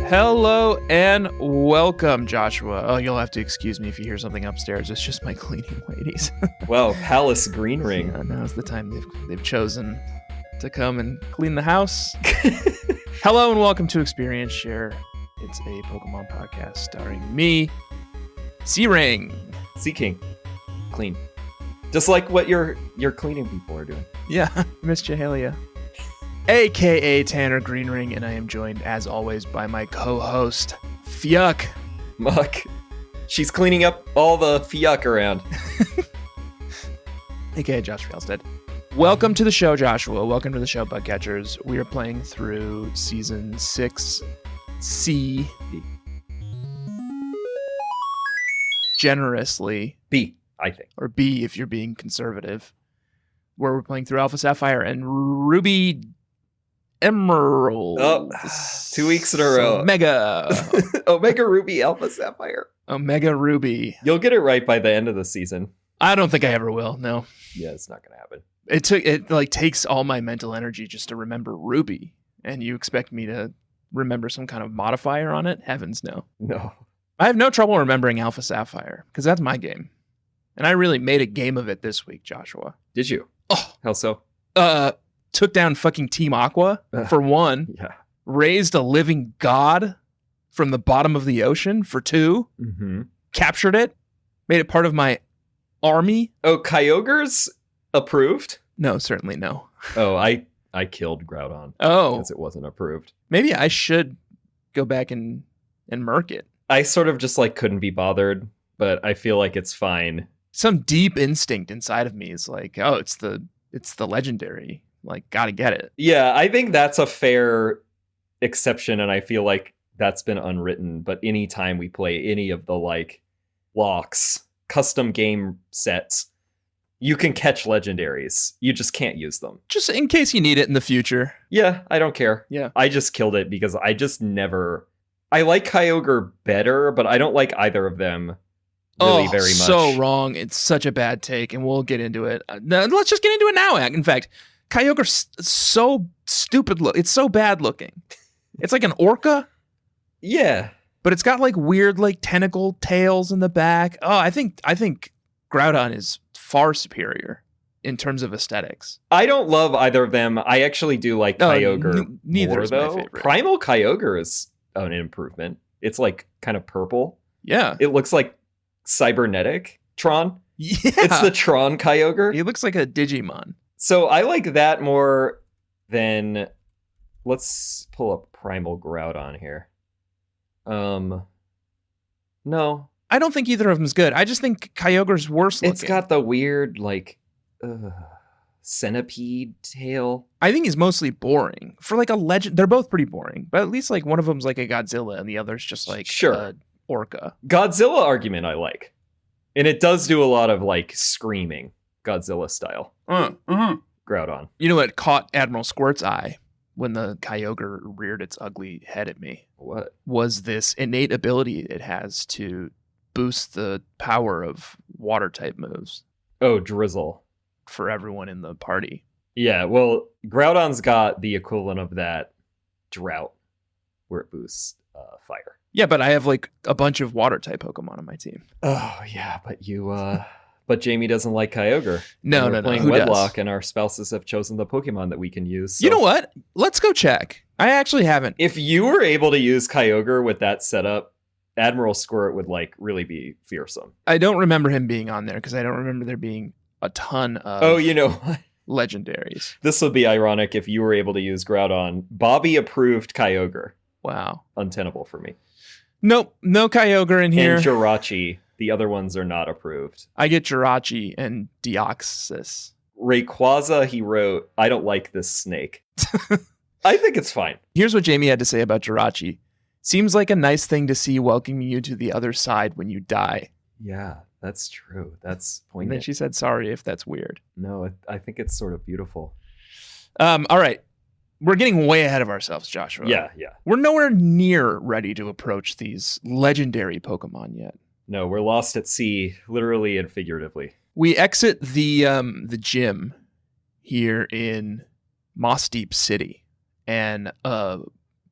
Hello and welcome, Joshua. Oh, you'll have to excuse me if you hear something upstairs. It's just my cleaning ladies. Well, Palace Green Ring. Yeah, now's the time they've chosen to come and clean the house. Hello and welcome to Experience Share. It's a Pokemon podcast starring me, C-Ring. Sea King. Clean. Just like what your cleaning people are doing. Yeah, Miss Jahalia. AKA Tanner Greenring, and I am joined, as always, by my co-host, Fiuck. Muck. She's cleaning up all the fiuck around. AKA Josh Fjellstead. Welcome to the show, Joshua. Welcome to the show, Bugcatchers. We are playing through Season 6C. Generously. B, I think. Or B, if you're being conservative. Where we're playing through Alpha Sapphire and Ruby Emerald. Oh, 2 weeks in a row. Omega. Omega Ruby Alpha Sapphire. Omega Ruby. You'll get it right by the end of the season. I don't think I ever will, no. Yeah, it's not going to happen. It takes all my mental energy just to remember Ruby. And you expect me to remember some kind of modifier on it? Heavens no. No. I have no trouble remembering Alpha Sapphire, because that's my game. And I really made a game of it this week, Joshua. Did you? Oh. How so? Took down fucking Team Aqua, for one. Yeah. Raised A living god from the bottom of the ocean, for two. Mm-hmm. Captured it. Made it part of my army. Oh, Kyogre's approved? No, certainly no. Oh, I killed Groudon. Oh. Because it wasn't approved. Maybe I should go back and murk it. I sort of just couldn't be bothered, but I feel like it's fine. Some deep instinct inside of me is like, oh, it's the legendary. Gotta get it. Yeah, I think that's a fair exception, and I feel like that's been unwritten. But anytime we play any of the locks, custom game sets, you can catch legendaries. You just can't use them. Just in case you need it in the future. Yeah, I don't care. Yeah. I just killed it because I just never... I like Kyogre better, but I don't like either of them really very much. So wrong. It's such a bad take, and we'll get into it. Let's just get into it now. In fact, Kyogre's so stupid. It's so bad looking. It's like an orca. Yeah. But it's got weird tentacle tails in the back. Oh, I think Groudon is far superior in terms of aesthetics. I don't love either of them. I actually do like Kyogre neither more, is though. my favorite. Primal Kyogre is an improvement. It's kind of purple. Yeah. It looks like cybernetic Tron. Yeah. It's the Tron Kyogre. He looks like a Digimon. So I like that more than... Let's pull up Primal Groudon here. No. I don't think either of them is good. I just think Kyogre's worse looking. It's got the weird, centipede tail. I think he's mostly boring. For a legend, they're both pretty boring. But at least one of them's a Godzilla and the other's just sure. Orca. Godzilla argument I like. And it does do a lot of screaming, Godzilla style. Groudon. You know what caught Admiral Squirt's eye when the Kyogre reared its ugly head at me? What? Was this innate ability it has to boost the power of water type moves. Oh, Drizzle. For everyone in the party. Yeah, well, Groudon's got the equivalent of that Drought, where it boosts fire. Yeah, but I have a bunch of water type Pokemon on my team. Oh yeah, but but Jamie doesn't like Kyogre. No. We're playing Who Wedlock, does? And our spouses have chosen the Pokemon that we can use. So you know what? Let's go check. I actually haven't. If you were able to use Kyogre with that setup, Admiral Squirt would really be fearsome. I don't remember him being on there because I don't remember there being a ton of. Oh, you know what? Legendaries. This would be ironic if you were able to use Groudon. Bobby approved Kyogre. Wow. Untenable for me. Nope. No Kyogre in here. And Jirachi. The other ones are not approved. I get Jirachi and Deoxys. Rayquaza, he wrote, I don't like this snake. I think it's fine. Here's what Jamie had to say about Jirachi. Seems like a nice thing to see welcoming you to the other side when you die. Yeah, that's true. That's poignant. And then she said, sorry if that's weird. No, I think it's sort of beautiful. All right. We're getting way ahead of ourselves, Joshua. Yeah. We're nowhere near ready to approach these legendary Pokemon yet. No, we're lost at sea, literally and figuratively. We exit the gym here in Moss Deep City, and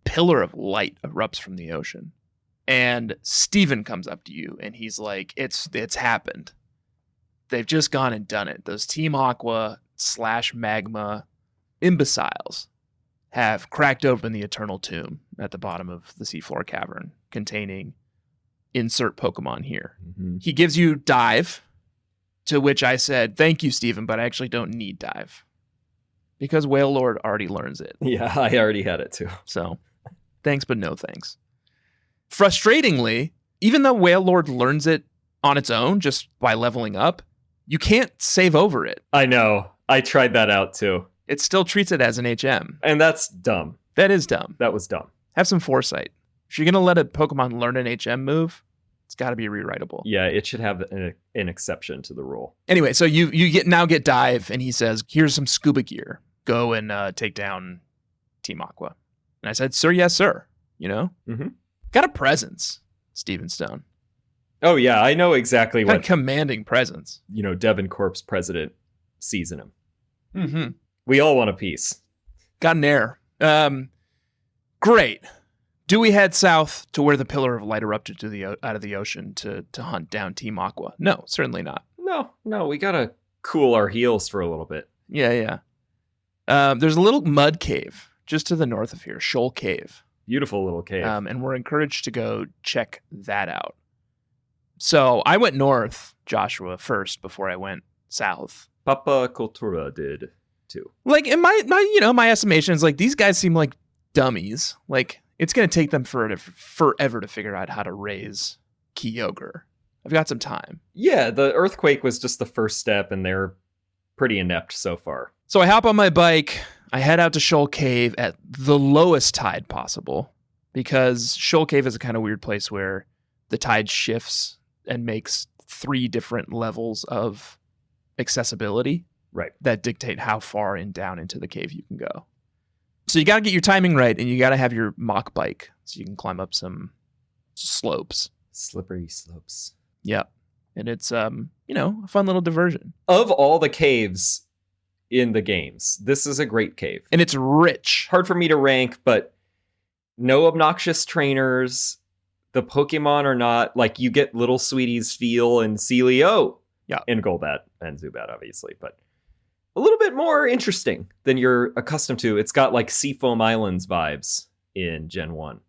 pillar of light erupts from the ocean. And Steven comes up to you and he's like, it's happened. They've just gone and done it. Those Team Aqua / Magma imbeciles have cracked open the eternal tomb at the bottom of the Seafloor Cavern containing insert Pokemon here. Mm-hmm. He gives you Dive, to which I said, thank you, Steven, but I actually don't need Dive. Because Whale Lord already learns it. Yeah, I already had it too. So, thanks, but no thanks. Frustratingly, even though Whale Lord learns it on its own, just by leveling up, you can't save over it. I know. I tried that out too. It still treats it as an HM. And that's dumb. That is dumb. That was dumb. Have some foresight. If you're going to let a Pokemon learn an HM move, it's got to be rewritable. Yeah, it should have an exception to the rule. Anyway, so you get Dive, and he says, here's some scuba gear. Go and take down Team Aqua. And I said, sir, yes, sir. You know? Mm-hmm. Got a presence, Steven Stone. Oh, yeah, I know exactly Got what, a commanding presence. Devon Corp's president sees in him. Mm-hmm. We all want a piece. Got an air. Great. Do we head south to where the pillar of light erupted out of the ocean to hunt down Team Aqua? No, certainly not. No, we gotta cool our heels for a little bit. Yeah. There's a little mud cave just to the north of here, Shoal Cave. Beautiful little cave. And we're encouraged to go check that out. So I went north, Joshua, first before I went south. Papa Cultura did too. Like in my estimations, like these guys seem like dummies. Like it's gonna take them forever to figure out how to raise Kyogre. I've got some time. Yeah, the earthquake was just the first step, and they're pretty inept so far. So I hop on my bike. I head out to Shoal Cave at the lowest tide possible, because Shoal Cave is a kind of weird place where the tide shifts and makes 3 different levels of accessibility, right, that dictate how far and down into the cave you can go. So you got to get your timing right, and you got to have your mock bike so you can climb up some slopes. Slippery slopes. Yep. And it's a fun little diversion. Of all the caves in the games, this is a great cave. And it's rich. Hard for me to rank, but no obnoxious trainers. The Pokemon are not, like, you get Little Sweetie's Feel and Celio. Yeah. And Golbat and Zubat, obviously, but a little bit more interesting than you're accustomed to. It's got, like, Seafoam Islands vibes in Gen 1.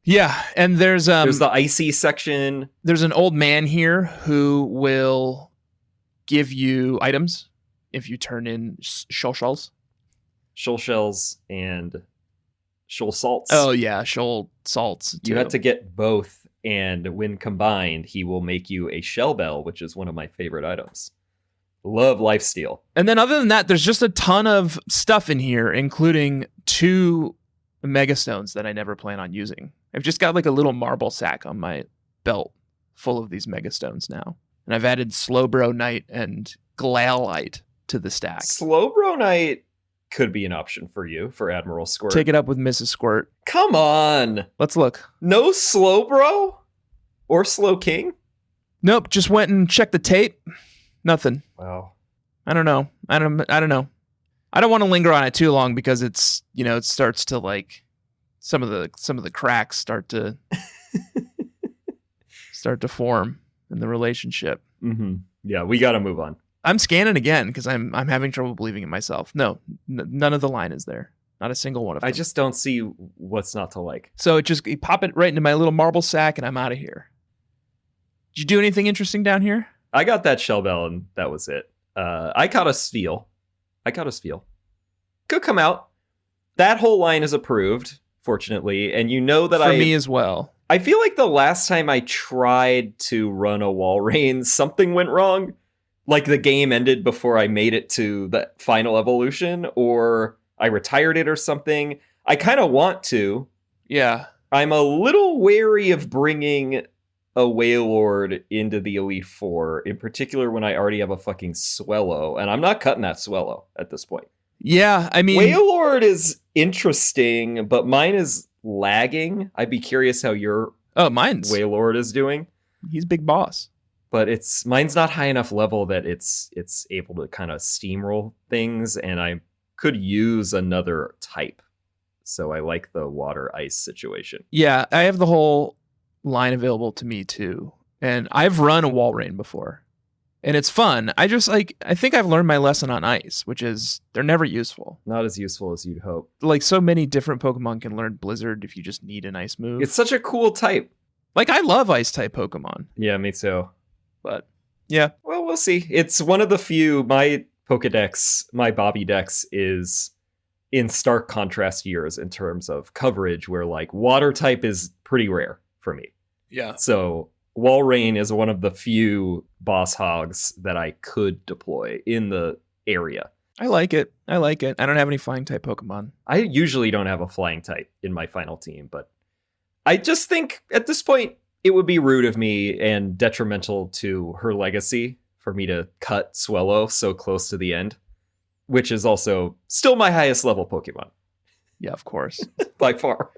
Yeah, and there's the icy section. There's an old man here who will give you items if you turn in shoal shells. Shoal shells and shoal salts. Oh yeah, shoal salts too. You had to get both, and when combined, he will make you a shell bell, which is one of my favorite items. Love lifesteal. And then other than that, there's just a ton of stuff in here, including 2 megastones that I never plan on using. I've just got like a little marble sack on my belt full of these megastones now. And I've added Slowbro and Glailite to the stack. Slowbro could be an option for you, for Admiral Squirt. Take it up with Mrs. Squirt. Come on. Let's look. No Slowbro? Or Slow King? Nope, just went and checked the tape. Nothing. Wow. I don't know. I don't know. I don't want to linger on it too long because it's, it starts to like some of the cracks start to form in the relationship. Mm-hmm. Yeah, we got to move on. I'm scanning again because I'm having trouble believing in myself. No, none of the line is there. Not a single one of them. I just don't see what's not to like. So you pop it right into my little marble sack and I'm out of here. Did you do anything interesting down here? I got that shell bell and that was it. I caught a Spheal. Could come out. That whole line is approved, fortunately, and that for me as well. I feel like the last time I tried to run a Walrein, something went wrong. Like the game ended before I made it to the final evolution, or I retired it or something. I kind of want to. Yeah. I'm a little wary of bringing a Wailord into the Elite Four, in particular when I already have a fucking Swellow, and I'm not cutting that Swellow at this point. Yeah, I mean... Wailord is interesting, but mine is lagging. I'd be curious how your mine's Wailord is doing. He's big boss. But mine's not high enough level that it's able to kind of steamroll things, and I could use another type. So I like the water ice situation. Yeah, I have the whole line available to me too. And I've run a Walrein before. And it's fun. I think I've learned my lesson on ice, which is they're never useful. Not as useful as you'd hope. Like so many different Pokemon can learn Blizzard if you just need an ice move. It's such a cool type. Like I love ice type Pokemon. Yeah, me too. But yeah. Well, we'll see. It's one of the few, my Pokedex, my Bobby Dex is in stark contrast years in terms of coverage where like water type is pretty rare for me. Yeah. So Walrein is one of the few boss hogs that I could deploy in the area. I like it. I don't have any flying type Pokemon. I usually don't have a flying type in my final team, but I just think at this point it would be rude of me and detrimental to her legacy for me to cut Swellow so close to the end, which is also still my highest level Pokemon. Yeah, of course. By far.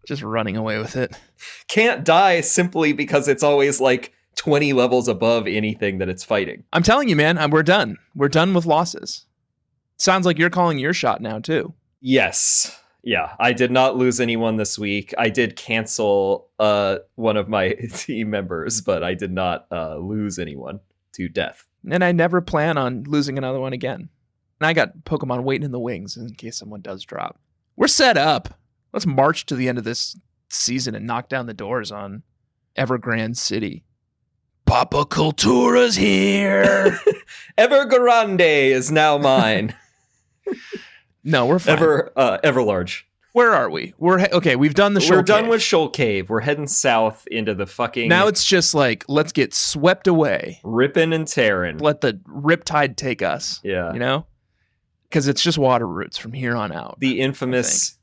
Just running away with it. Can't die simply because it's always like 20 levels above anything that it's fighting. I'm telling you, man, we're done. We're done with losses. Sounds like you're calling your shot now, too. Yes. Yeah, I did not lose anyone this week. I did cancel one of my team members, but I did not lose anyone to death. And I never plan on losing another one again. And I got Pokemon waiting in the wings in case someone does drop. We're set up. Let's march to the end of this season and knock down the doors on Evergrande City. Papa Cultura's here. Evergrande is now mine. No, we're fine. Everlarge. Where are we? We've done the Shoal We're done Cave. with Shoal Cave. We're heading south into the fucking... Now it's just like, let's get swept away. Ripping and tearing. Let the riptide take us. Yeah. You know? Because it's just water routes from here on out. The infamous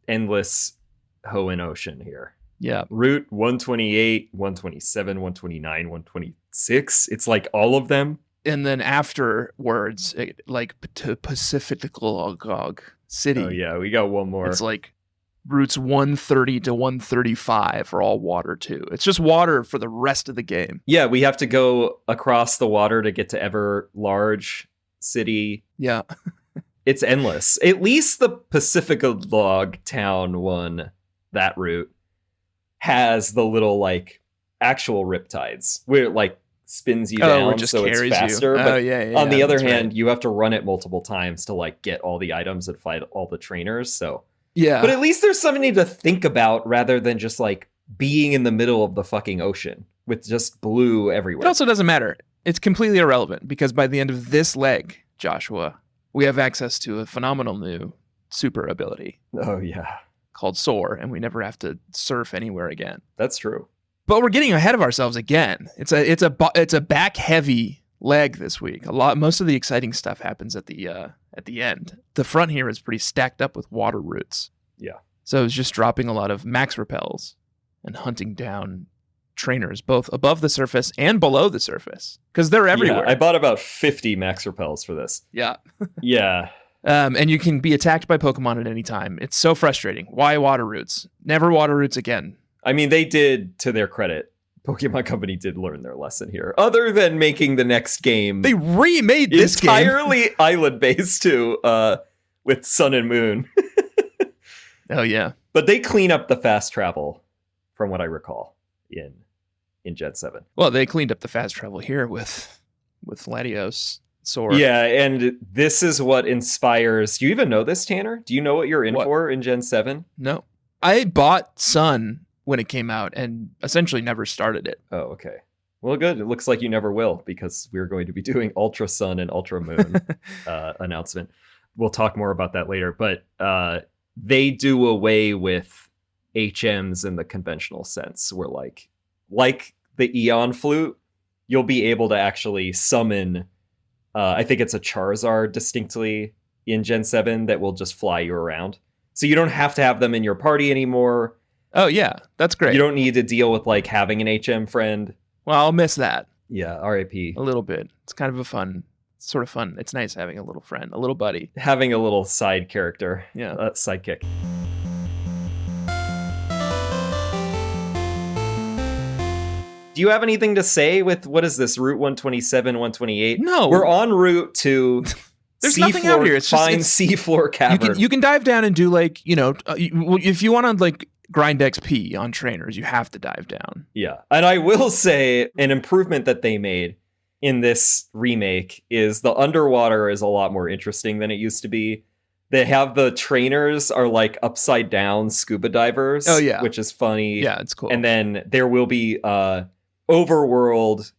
endless Hoenn Ocean here. Yeah. Route 128, 127, 129, 126. It's like all of them. And then afterwards, to Pacificalgog City. Oh, yeah. We got one more. It's like routes 130 to 135 are all water, too. It's just water for the rest of the game. Yeah, we have to go across the water to get to Everlarge City. Yeah. It's endless. At least the Pacificalgog town one, that route, has the little, like, actual riptides where it, like, spins you down so it's faster. You. But on the other hand, you have to run it multiple times to, like, get all the items and fight all the trainers. So yeah. But at least there's something to think about rather than just, like, being in the middle of the fucking ocean with just blue everywhere. It also doesn't matter. It's completely irrelevant because by the end of this leg, Joshua, we have access to a phenomenal new super ability. Oh, yeah. Called Soar, and we never have to surf anywhere again. That's true. But we're getting ahead of ourselves again. It's a back heavy leg this week. Most of the exciting stuff happens at the end. The front here is pretty stacked up with water routes. Yeah. So it's just dropping a lot of max repels and hunting down trainers both above the surface and below the surface because they're everywhere. Yeah, I bought about 50 max repels for this. Yeah. Yeah. And you can be attacked by Pokemon at any time. It's so frustrating. Why water routes? Never water routes again. I mean, they did, to their credit, Pokemon Company did learn their lesson here. Other than making the next game... They remade this entirely island-based too, with Sun and Moon. Oh, yeah. But they clean up the fast travel, from what I recall, in Gen 7. Well, they cleaned up the fast travel here with Latios. Sword. Yeah, and this is what inspires... Do you even know this, Tanner? Do you know what you're in for in Gen 7? No. I bought Sun when it came out and essentially never started it. Oh, okay. Well, good. It looks like you never will because we're going to be doing Ultra Sun and Ultra Moon announcement. We'll talk more about that later. But they do away with HMs in the conventional sense where like the Eon Flute, you'll be able to actually summon... I think it's a Charizard distinctly in Gen 7 that will just fly you around. So you don't have to have them in your party anymore. Oh, yeah. That's great. You don't need to deal with like having an HM friend. Well, I'll miss that. Yeah, RIP. A little bit. It's kind of sort of fun. It's nice having a little friend, a little buddy. Having a little side character. Yeah. Sidekick. Do you have anything to say with, what is this, Route 127, 128? No. We're en route to There's nothing out here. It's fine just seafloor cavern. You can dive down and do like, if you want to like grind XP on trainers, you have to dive down. Yeah. And I will say an improvement that they made in this remake is the underwater is a lot more interesting than it used to be. They have the trainers are like upside down scuba divers. Oh, yeah. Which is funny. Yeah, it's cool. And then there will be overworld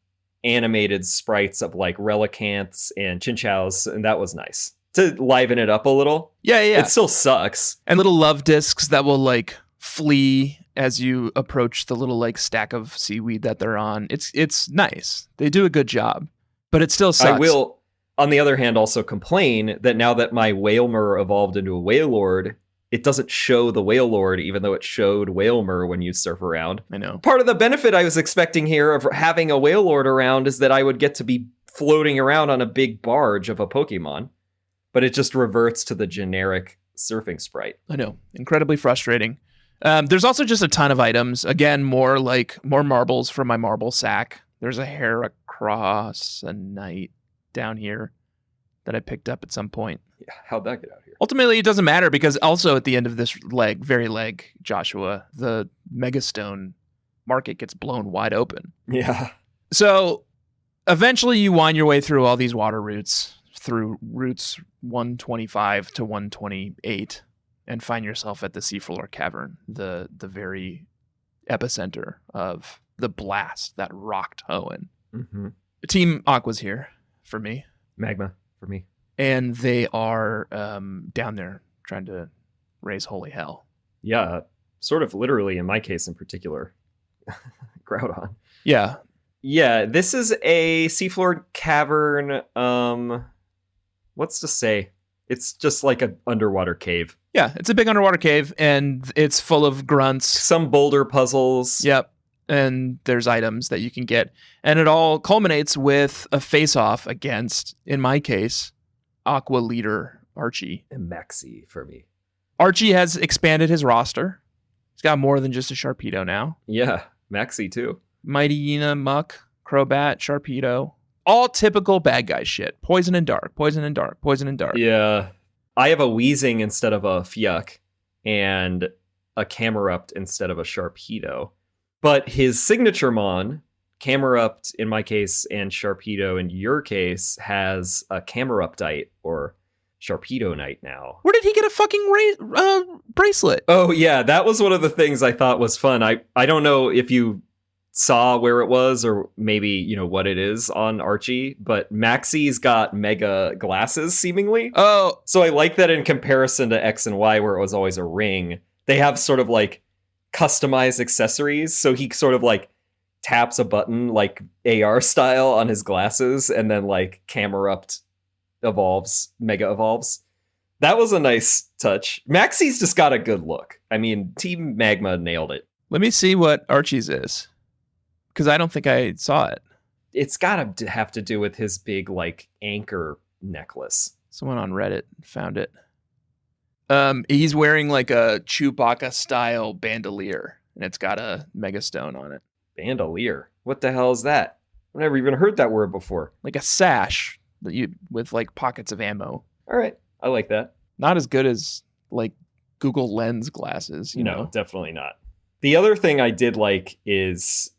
animated sprites of like relicanths and chinchows, and that was nice to liven it up a little. Yeah. It still sucks. And little love discs that will like flee as you approach the little like stack of seaweed that they're on. It's nice. They do a good job, but it still sucks. I will, on the other hand, also complain that now that my Whalmer evolved into a Whalelord, it doesn't show the Whalelord, even though it showed Whalmer when you surf around. I know. Part of the benefit I was expecting here of having a Whalelord around is that I would get to be floating around on a big barge of a Pokemon, but it just reverts to the generic surfing sprite. I know. Incredibly frustrating. There's also just a ton of items. Again, more marbles from my marble sack. There's a Heracross down here that I picked up at some point. Yeah, how'd that get out here? Ultimately, it doesn't matter because also at the end of this very leg, Joshua, the Megastone market gets blown wide open. Yeah. So eventually you wind your way through all these water routes, through routes 125 to 128, and find yourself at the Seafloor Cavern, the very epicenter of the blast that rocked Hoenn. Mm-hmm. Team Aqua's here for me. Magma for me. And they are down there trying to raise holy hell. Yeah, sort of literally in my case in particular. Groudon. Yeah. Yeah, this is a Seafloor Cavern. What's to say? It's just like an underwater cave. Yeah, it's a big underwater cave, and it's full of grunts. Some boulder puzzles. Yep. And there's items that you can get. And it all culminates with a face-off against, in my case, Aqua leader Archie. And Maxi for me. Archie has expanded his roster. He's got more than just a Sharpedo now. Yeah, Maxi too. Mightyena, Muck, Crobat, Sharpedo. All typical bad guy shit. Poison and dark, poison and dark, poison and dark. Yeah. I have a Weezing instead of a Fiuck, and a Camerupt instead of a Sharpedo. But his signature mon, Camerupt in my case, and Sharpedo in your case, has a Cameruptite or Sharpedo Knight now. Where did he get a fucking bracelet? Oh, yeah, that was one of the things I thought was fun. I don't know if you saw where it was or maybe, what it is on Archie, but Maxi's got mega glasses, seemingly. Oh. So I like that in comparison to X and Y, where it was always a ring. They have sort of like customized accessories, so he sort of like taps a button like AR style on his glasses, and then like Camerupt mega evolves. That was a nice touch. Maxi's just got a good look. I mean, Team Magma nailed it. Let me see what Archie's is, because I don't think I saw it. It's gotta have to do with his big like anchor necklace. Someone on Reddit found it. He's wearing like a Chewbacca style bandolier, and it's got a Megastone on it. Bandolier? What the hell is that? I've never even heard that word before. Like a sash that with like pockets of ammo. All right, I like that. Not as good as like Google Lens glasses, you know? Definitely not. The other thing I did like is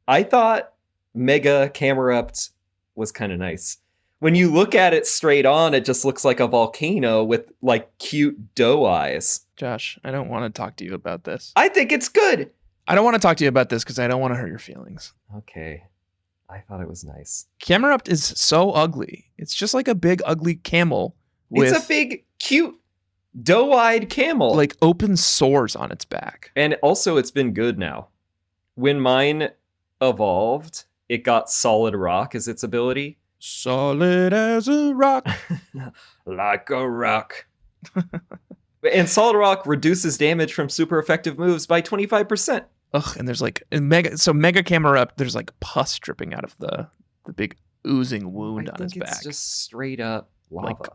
I thought Mega Camerupt was kind of nice. When you look at it straight on, it just looks like a volcano with like cute doe eyes. Josh, I don't want to talk to you about this. I think it's good. I don't want to talk to you about this because I don't want to hurt your feelings. Okay. I thought it was nice. Camerupt is so ugly. It's just like a big ugly camel with It's a big, cute, doe-eyed camel. like open sores on its back. And also it's been good now. When mine evolved, it got Solid Rock as its ability. Solid as a rock. Like a rock. And Solid Rock reduces damage from super effective moves by 25%. Ugh, and there's like Mega Camerupt, there's like pus dripping out of the big oozing wound on his back. It's just straight up lava.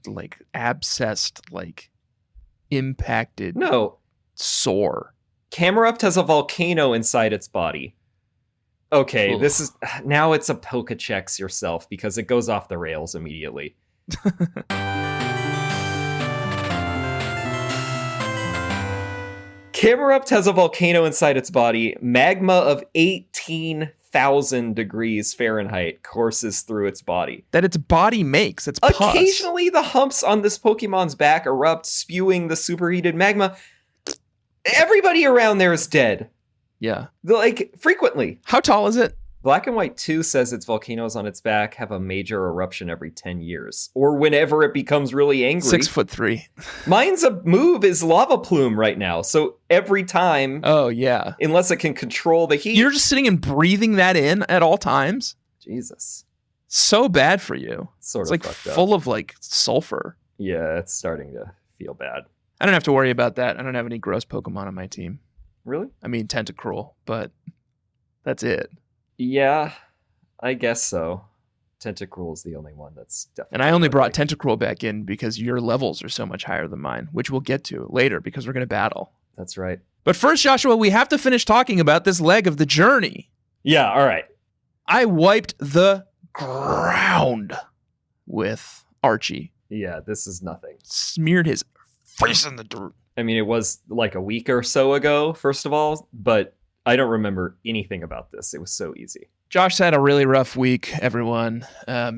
Like abscessed, like impacted. No. Sore. Camerupt has a volcano inside its body. Okay, Ugh. This is now it's a Pokechex yourself because it goes off the rails immediately. Camerupt has a volcano inside its body. Magma of 18,000 degrees Fahrenheit courses through its body. That its body makes. It's pus. Occasionally, the humps on this Pokemon's back erupt, spewing the superheated magma. Everybody around there is dead. Yeah. Like, frequently. How tall is it? Black and White 2 says its volcanoes on its back have a major eruption every 10 years, or whenever it becomes really angry. 6'3". Mine's a move is Lava Plume right now, so every time, Oh, yeah. unless it can control the heat. You're just sitting and breathing that in at all times? Jesus. So bad for you. It's sort It's of like fucked up. full of like sulfur. Yeah, it's starting to feel bad. I don't have to worry about that. I don't have any gross Pokemon on my team. Really? I mean, Tentacruel, but that's it. Yeah, I guess so. Tentacruel is the only one that's definitely. And I only brought Tentacruel back in because your levels are so much higher than mine, which we'll get to later because we're going to battle. That's right. But first, Joshua, we have to finish talking about this leg of the journey. Yeah, all right. I wiped the ground with Archie. Yeah, this is nothing. Smeared his face in the dirt. I mean, it was like a week or so ago, first of all, but I don't remember anything about this. It was so easy. Josh had a really rough week, everyone.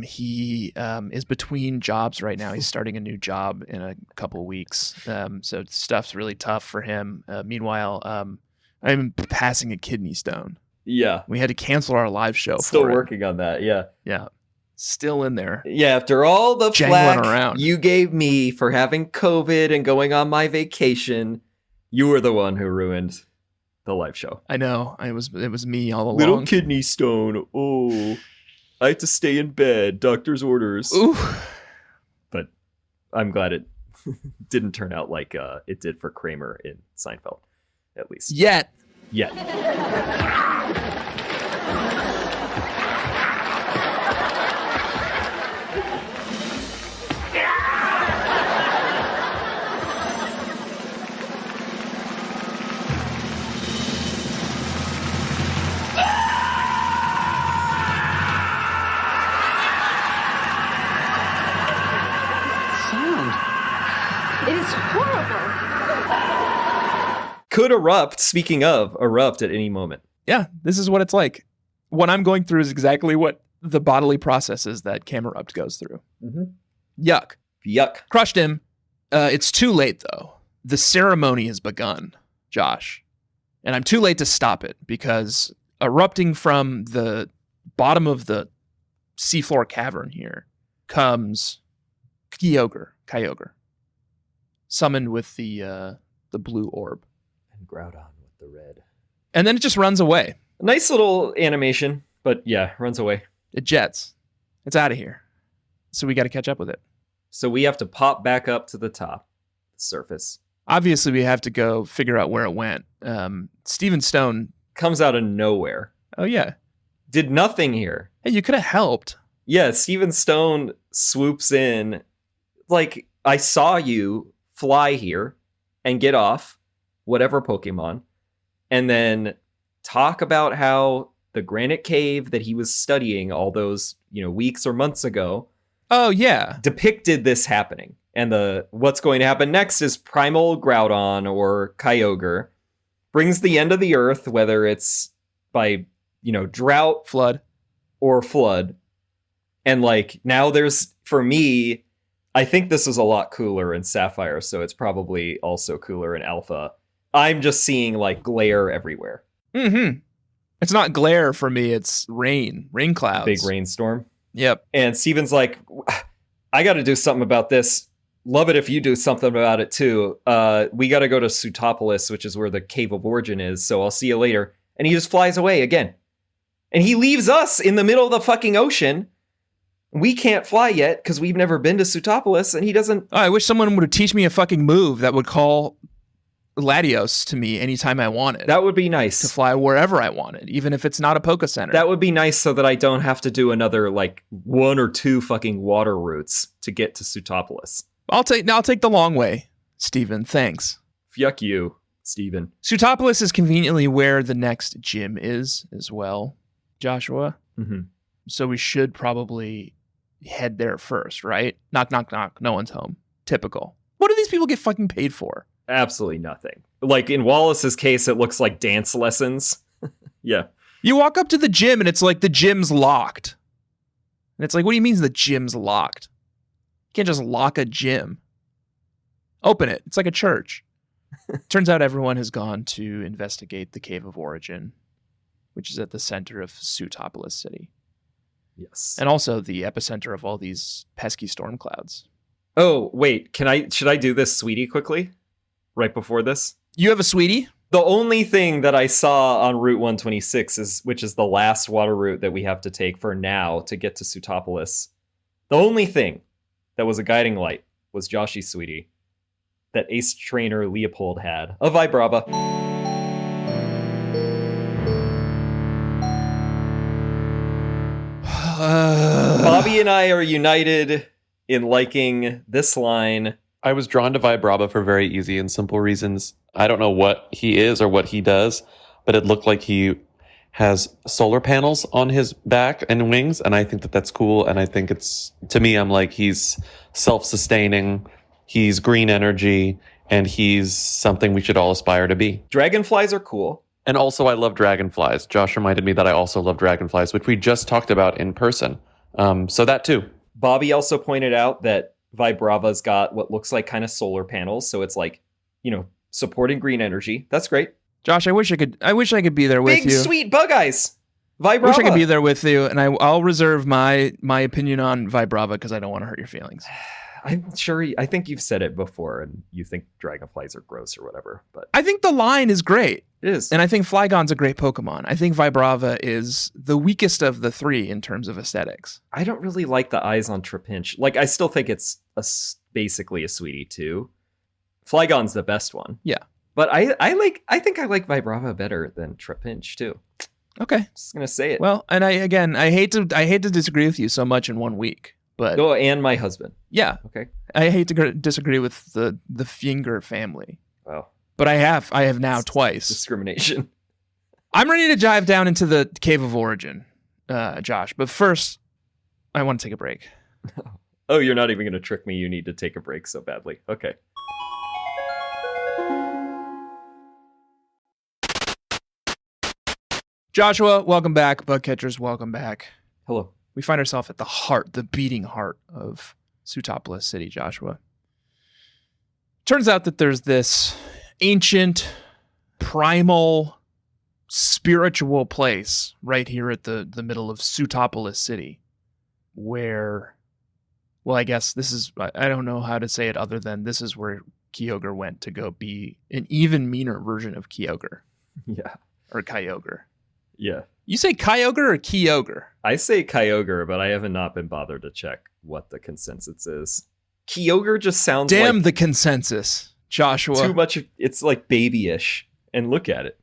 He is between jobs right now. He's starting a new job in a couple of weeks. So stuff's really tough for him. Meanwhile, I'm passing a kidney stone. Yeah. We had to cancel our live show. Still for working on that, yeah. Yeah. Still in there. Yeah, after all the Jangling flack around. you gave me for having COVID and going on my vacation, you were the one who ruined the live show. I know. It was me all along. Little kidney stone. Oh, I have to stay in bed. Doctor's orders. Ooh. But I'm glad it didn't turn out like it did for Kramer in Seinfeld, at least. Yet. It is horrible. Could erupt, speaking of, erupt at any moment. Yeah, this is what it's like. What I'm going through is exactly what the bodily processes that Camerupt goes through. Mm-hmm. Yuck. Yuck. Crushed him. It's too late, though. The ceremony has begun, Josh. And I'm too late to stop it because erupting from the bottom of the seafloor cavern here comes Kyogre, summoned with the blue orb. And Groudon with the red. And then it just runs away. Nice little animation, but yeah, runs away. It jets. It's out of here. So we got to catch up with it. So we have to pop back up to the top, the surface. Obviously, we have to go figure out where it went. Steven Stone. Comes out of nowhere. Oh, yeah. Did nothing here. Hey, you could have helped. Yeah, Steven Stone swoops in. Like, I saw you fly here and get off whatever Pokemon, and then talk about how the granite cave that he was studying all those, weeks or months ago. Oh, yeah. Depicted this happening. And what's going to happen next is primal Groudon or Kyogre brings the end of the earth, whether it's by, drought, flood, or flood. And now there's, for me, I think this is a lot cooler in Sapphire, so it's probably also cooler in Alpha. I'm just seeing glare everywhere. Mm-hmm. It's not glare for me, it's rain clouds. Big rainstorm. Yep. And Steven's like, I got to do something about this. Love it if you do something about it too. We got to go to Sootopolis, which is where the Cave of Origin is. So I'll see you later. And he just flies away again. And he leaves us in the middle of the fucking ocean. We can't fly yet because we've never been to Sootopolis, and he doesn't. Oh, I wish someone would teach me a fucking move that would call Latios to me anytime I wanted. That would be nice. To fly wherever I wanted, even if it's not a Poke Center. That would be nice so that I don't have to do another 1 or 2 fucking water routes to get to Sootopolis. I'll take the long way, Steven. Thanks. Yuck you, Steven. Sootopolis is conveniently where the next gym is as well, Joshua. Mm-hmm. So we should probably head there first, right? Knock, knock, knock. No one's home. Typical. What do these people get fucking paid for? Absolutely nothing. Like in Wallace's case, it looks like dance lessons. Yeah. You walk up to the gym and it's like the gym's locked. And it's like, what do you mean the gym's locked? You can't just lock a gym. Open it. It's like a church. Turns out everyone has gone to investigate the Cave of Origin, which is at the center of Sootopolis City. Yes. And also the epicenter of all these pesky storm clouds. Oh, wait. Should I do this sweetie quickly? Right before this? You have a sweetie? The only thing that I saw on Route 126 which is the last water route that we have to take for now to get to Sootopolis. The only thing that was a guiding light was Joshy's sweetie that Ace Trainer Leopold had. A Vibrava. Bobby and I are united in liking this line. I was drawn to Vibrava for very easy and simple reasons. I don't know what he is or what he does, but it looked like he has solar panels on his back and wings, and I think that that's cool. And I think to me, I'm like, he's self-sustaining, he's green energy, and he's something we should all aspire to be. Dragonflies are cool. And also, I love dragonflies. Josh reminded me that I also love dragonflies, which we just talked about in person. So that too. Bobby also pointed out that Vibrava's got what looks like kind of solar panels, so it's like, supporting green energy. That's great. Josh, I wish I could be there with Big you. Sweet bug eyes. Vibrava. I wish I could be there with you, and I'll reserve my opinion on Vibrava because I don't want to hurt your feelings. I'm sure. I think you've said it before, and you think dragonflies are gross or whatever. But I think the line is great. It is, and I think Flygon's a great Pokemon. I think Vibrava is the weakest of the three in terms of aesthetics. I don't really like the eyes on Trapinch. Like, I still think it's basically a sweetie too. Flygon's the best one. Yeah, but I think I like Vibrava better than Trapinch too. Okay, just gonna say it. Well, and I hate to disagree with you so much in 1 week. But and my husband. Yeah. Okay. I hate to disagree with the Finger family. Wow. But I have now twice. Discrimination. I'm ready to dive down into the Cave of Origin, Josh. But first, I want to take a break. Oh, you're not even going to trick me. You need to take a break so badly. Okay. Joshua, welcome back. Bug catchers, welcome back. Hello. We find ourselves at the beating heart of Sootopolis City, Joshua. Turns out that there's this ancient, primal, spiritual place right here at the middle of Sootopolis City where, well, I guess this is, I don't know how to say it other than this is where Kyogre went to go be an even meaner version of Kyogre. Yeah. Or Kyogre. Yeah. You say Kyogre or Kyogre? I say Kyogre, but I have not been bothered to check what the consensus is. Kyogre just sounds Damn the consensus, Joshua. Too much. It's like babyish. And look at it.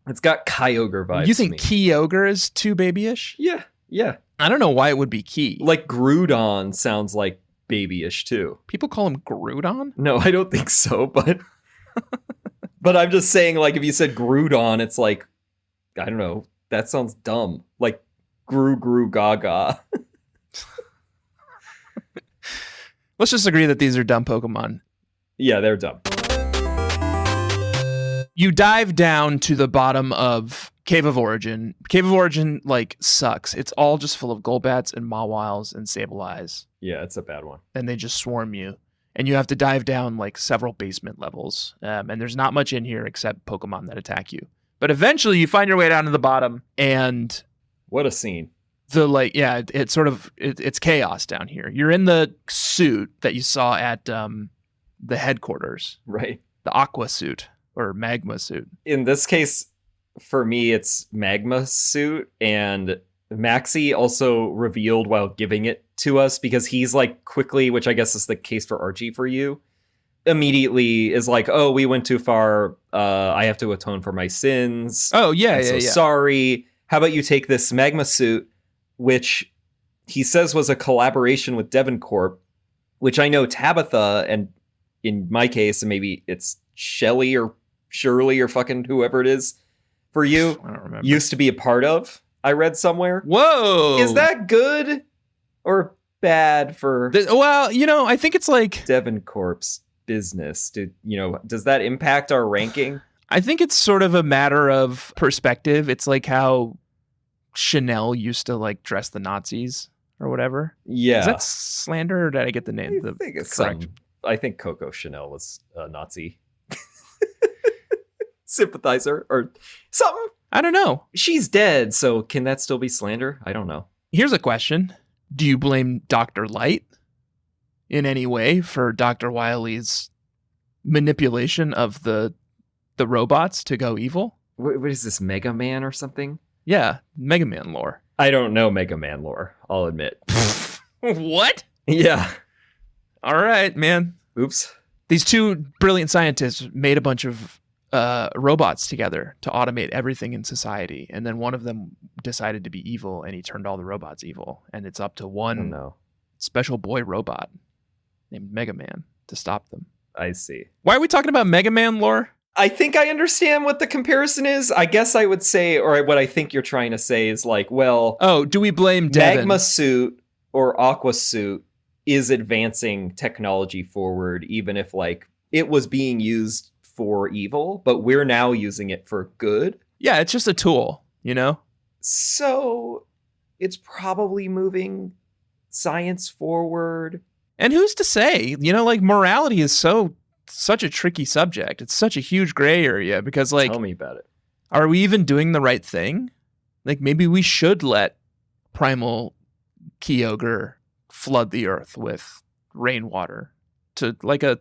It's got Kyogre vibes. You think Kyogre is too babyish? Yeah. Yeah. I don't know why it would be Key. Like Groudon sounds like babyish too. People call him Groudon? No, I don't think so, but but I'm just saying, like, if you said Groudon, it's like, I don't know. That sounds dumb. Like Gru Gaga. Let's just agree that these are dumb Pokemon. Yeah, they're dumb. You dive down to the bottom of Cave of Origin. Cave of Origin, like, sucks. It's all just full of Golbats and Mawiles and Sableyes. Yeah, it's a bad one. And they just swarm you. And you have to dive down, like, several basement levels. And there's not much in here except Pokemon that attack you. But eventually you find your way down to the bottom, and what a scene. It's chaos down here. You're in the suit that you saw at the headquarters. Right. The Aqua suit or Magma suit. In this case, for me, it's Magma suit, and Maxie also revealed while giving it to us, because he's like quickly, which I guess is the case for Archie for you, immediately is like, oh, we went too far. I have to atone for my sins. Oh, yeah, I'm sorry. How about you take this Magma suit, which he says was a collaboration with Devincorp, which I know Tabitha, and in my case, and maybe it's Shelly or Shirley or fucking whoever it is for you, I don't remember, used to be a part of. I read somewhere. Whoa. Is that good or bad for Well, I think it's like, Devencorp's business? Does that impact our ranking? I think it's sort of a matter of perspective. It's like how Chanel used to like dress the Nazis or whatever. Yeah. Is that slander, or did I get the name? I think it's correct. I think Coco Chanel was a Nazi sympathizer or something. I don't know. She's dead, so can that still be slander? I don't know. Here's a question. Do you blame Dr. Light in any way for Dr. Wily's manipulation of the robots to go evil? What is this, Mega Man or something? Yeah, Mega Man lore. I don't know Mega Man lore, I'll admit. What? Yeah. All right, man. Oops. These two brilliant scientists made a bunch of robots together to automate everything in society. And then one of them decided to be evil, and he turned all the robots evil. And it's up to one special boy robot named Mega Man to stop them. I see. Why are we talking about Mega Man lore? I think I understand what the comparison is. I guess I would say, or what I think you're trying to say is like, well... Oh, do we blame Devin? Magma suit or Aqua suit is advancing technology forward, even if like it was being used for evil, but we're now using it for good. Yeah, it's just a tool, So it's probably moving science forward. And who's to say? Like morality is such a tricky subject. It's such a huge gray area because like, tell me about it. Are we even doing the right thing? Like maybe we should let primal Kyogre flood the earth with rainwater to like a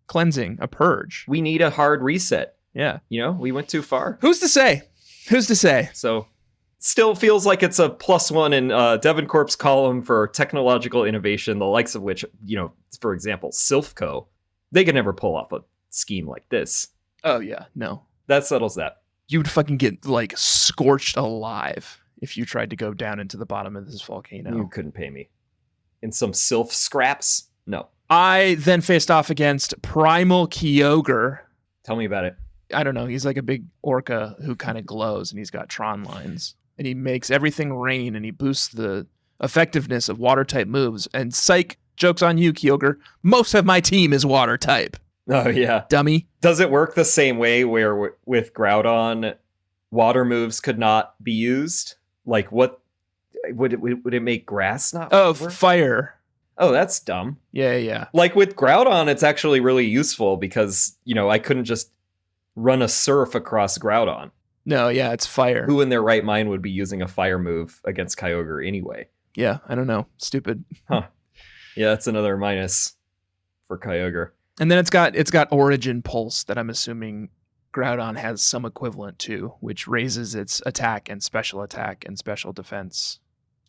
cleansing, a purge. We need a hard reset. Yeah. We went too far. Who's to say? So still feels like it's a +1 in Devencorp's column for technological innovation, the likes of which, for example, Silphco, they could never pull off a scheme like this. Oh, yeah. No. That settles that. You'd fucking get, like, scorched alive if you tried to go down into the bottom of this volcano. You couldn't pay me. In some Sylph scraps? No. I then faced off against Primal Kyogre. Tell me about it. I don't know. He's like a big orca who kind of glows, and he's got Tron lines. And he makes everything rain, and he boosts the effectiveness of water-type moves. And psych, joke's on you, Kyogre. Most of my team is water-type. Oh, yeah. Dummy. Does it work the same way where with Groudon, water moves could not be used? Like, what... Would it make grass not work? Fire. Oh, that's dumb. Yeah. Like, with Groudon, it's actually really useful because, I couldn't just run a surf across Groudon. No, yeah, it's fire. Who in their right mind would be using a fire move against Kyogre anyway? Yeah, I don't know. Stupid. Huh. Yeah, that's another minus for Kyogre. And then it's got Origin Pulse that I'm assuming Groudon has some equivalent to, which raises its attack and special defense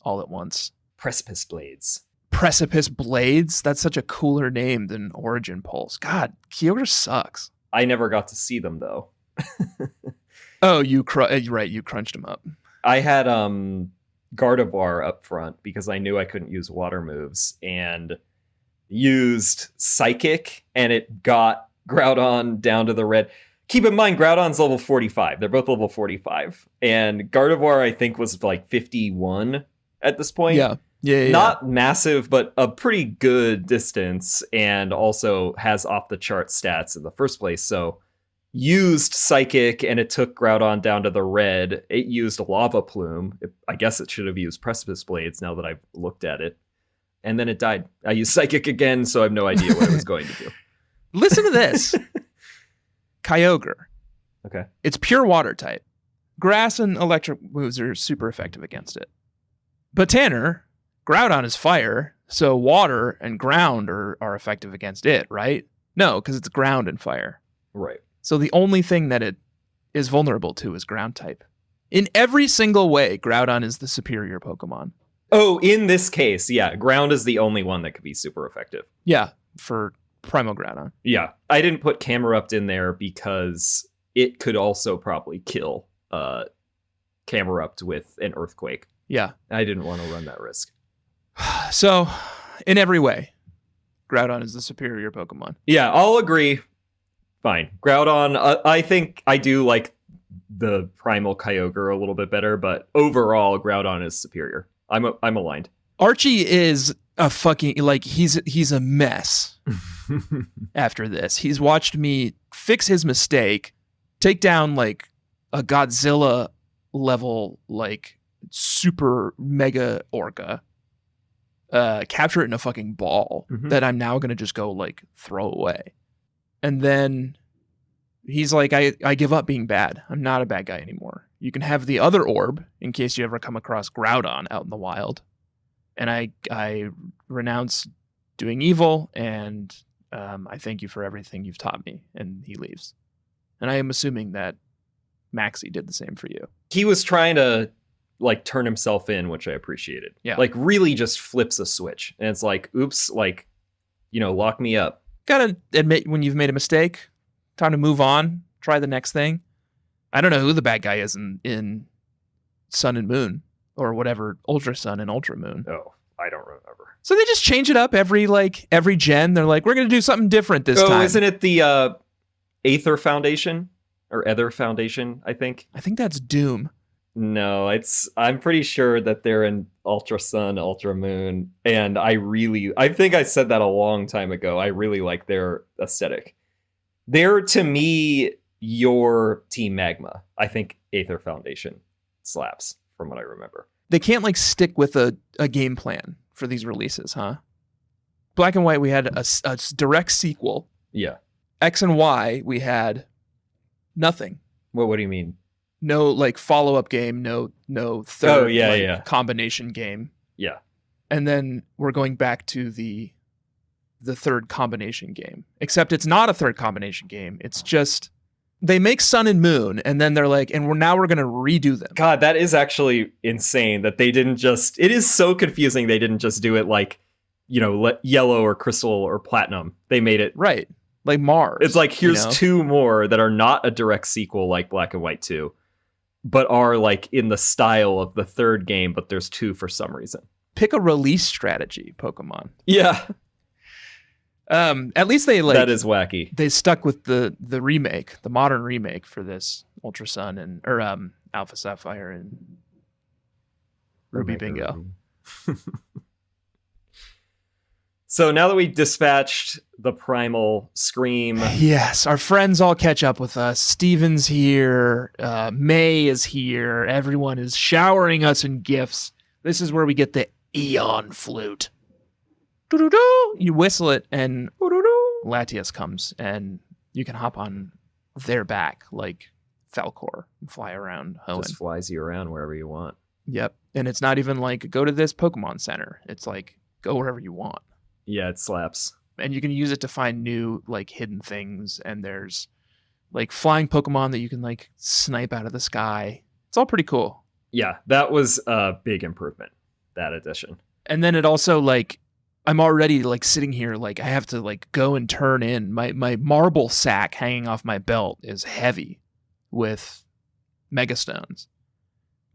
all at once. Precipice Blades. Precipice Blades? That's such a cooler name than Origin Pulse. God, Kyogre sucks. I never got to see them, though. Oh, you crunched them up. I had Gardevoir up front because I knew I couldn't use water moves and used Psychic, and it got Groudon down to the red. Keep in mind, Groudon's level 45. They're both level 45. And Gardevoir, I think, was like 51 at this point. Yeah. Not massive, but a pretty good distance, and also has off-the-chart stats in the first place. So used Psychic, and it took Groudon down to the red. It used Lava Plume. I guess it should have used Precipice Blades now that I've looked at it. And then it died. I used Psychic again, so I have no idea what it was going to do. Listen to this. Kyogre. Okay. It's pure water type. Grass and electric moves are super effective against it. But Tanner, Groudon is fire, so water and ground are effective against it, right? No, because it's ground and fire. Right. So the only thing that it is vulnerable to is ground type. In every single way, Groudon is the superior Pokemon. Oh, in this case, yeah, ground is the only one that could be super effective. Yeah, for Primal Groudon. Yeah, I didn't put Camerupt in there because it could also probably kill Camerupt with an Earthquake. Yeah. I didn't want to run that risk. So, in every way, Groudon is the superior Pokemon. Yeah, I'll agree. Fine. Groudon, I think I do like the Primal Kyogre a little bit better, but overall, Groudon is superior. I'm aligned. Archie is a fucking, like, he's a mess after this. He's watched me fix his mistake, take down like a Godzilla level, like super mega orca, capture it in a fucking ball that I'm now going to just go like throw away. And then he's like, I give up being bad. I'm not a bad guy anymore. You can have the other orb in case you ever come across Groudon out in the wild. And I renounce doing evil, and I thank you for everything you've taught me. And he leaves. And I am assuming that Maxie did the same for you. He was trying to like turn himself in, which I appreciated. Yeah. Like really just flips a switch. And it's like, oops, like, you know, lock me up. Gotta admit when you've made a mistake. Time to move on. Try the next thing. I don't know who the bad guy is in Sun and Moon or whatever, Ultra Sun and Ultra Moon. Oh, I don't remember. So they just change it up every gen. They're like, we're going to do something different this time. Oh, isn't it the Aether Foundation or Ether Foundation, I think? I think that's Doom. No, I'm pretty sure that they're in Ultra Sun, Ultra Moon, and I think I said that a long time ago. I really like their aesthetic. They're, to me, your Team Magma. I think Aether Foundation slaps, from what I remember. They can't like stick with a game plan for these releases, huh? Black and White, we had a direct sequel. Yeah. X and Y, we had nothing. What do you mean? No like follow-up game, no third combination game. Yeah. And then we're going back to the third combination game. Except it's not a third combination game. It's just they make Sun and Moon, and then they're like, and we're going to redo them. God, that is actually insane that they didn't just... It is so confusing they didn't just do it like, you know, yellow or crystal or platinum. They made it... Right. Like Mars. It's like, here's two more that are not a direct sequel like Black and White 2, but are like in the style of the third game, but there's two for some reason. Pick a release strategy, Pokemon. Yeah. At least they like... That is wacky. They stuck with the remake, the modern remake for this Ultra Sun or Alpha Sapphire and Ruby Bingo. So now that we dispatched the primal scream... Yes, our friends all catch up with us. Steven's here. May is here. Everyone is showering us in gifts. This is where we get the Eon Flute. Doo-doo-doo. You whistle it, and Latias comes, and you can hop on their back like Falcor and fly around Hoenn. Just flies you around wherever you want. Yep. And it's not even like, go to this Pokemon Center. It's like, go wherever you want. Yeah, it slaps. And you can use it to find new, like, hidden things. And there's, like, flying Pokemon that you can, like, snipe out of the sky. It's all pretty cool. Yeah, that was a big improvement, that addition. And then it also, like, I'm already, like, sitting here, like, I have to, like, go and turn in. My marble sack hanging off my belt is heavy with Megastones.